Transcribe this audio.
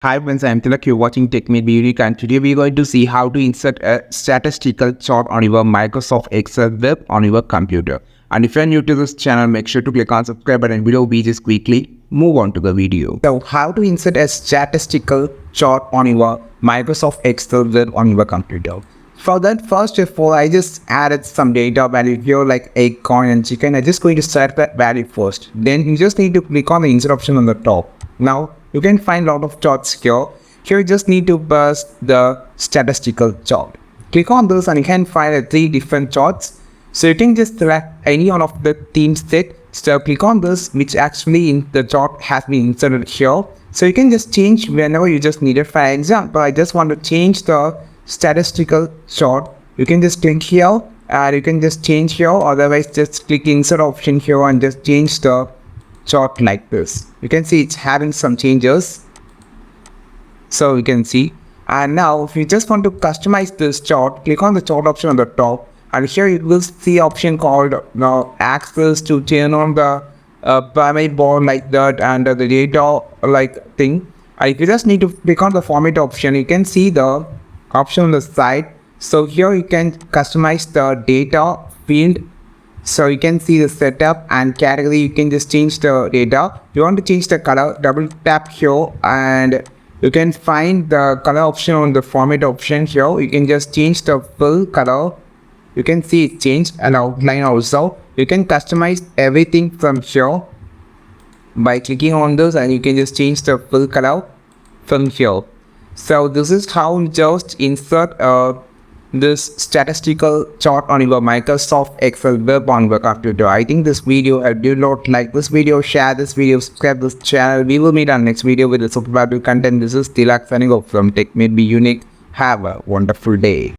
Hi friends, I'm Tilak. You're watching TechMade Beauty, and today we're going to see how to insert a statistical chart on your Microsoft Excel web on your computer. And if you're new to this channel, make sure to click on subscribe button below. We just quickly move on to the video. So how to insert a statistical chart on your Microsoft Excel web on your computer. For that, first of all, I just added some data value here like egg, coin and chicken. I'm just going to set that value first. Then you just need to click on the insert option on the top. Now you can find a lot of charts here. Here you just need to burst the statistical chart. Click on this and you can find 3 different charts. So you can just select any one of the themes set. So click on this, which actually in the chart has been inserted here. So you can just change whenever you just need it. For example, I just want to change the statistical chart. You can just click here and you can just change here. Otherwise, just click insert option here and just change the chart like this. You can see it's having some changes, so you can see. And now if you just want to customize this chart, click on the chart option on the top, and here you will see option called access to turn on the primary bar like that and the data like thing. And if you just need to click on the format option, you can see the option on the side. So here you can customize the data field. So you can see the setup and category. You can just change the data. You want to change the color, double tap here and you can find the color option on the format option here. You can just change the full color. You can see it changed and outline also. You can customize everything from here by clicking on this, and you can just change the full color from here. So this is how you just insert this statistical chart on your Microsoft Excel web on your computer. I think this video helped you a lot. Like this video, share this video, subscribe this channel. We will meet on next video with the super valuable content. This is Tilak signing off from TechMade Be Unique. Have a wonderful day.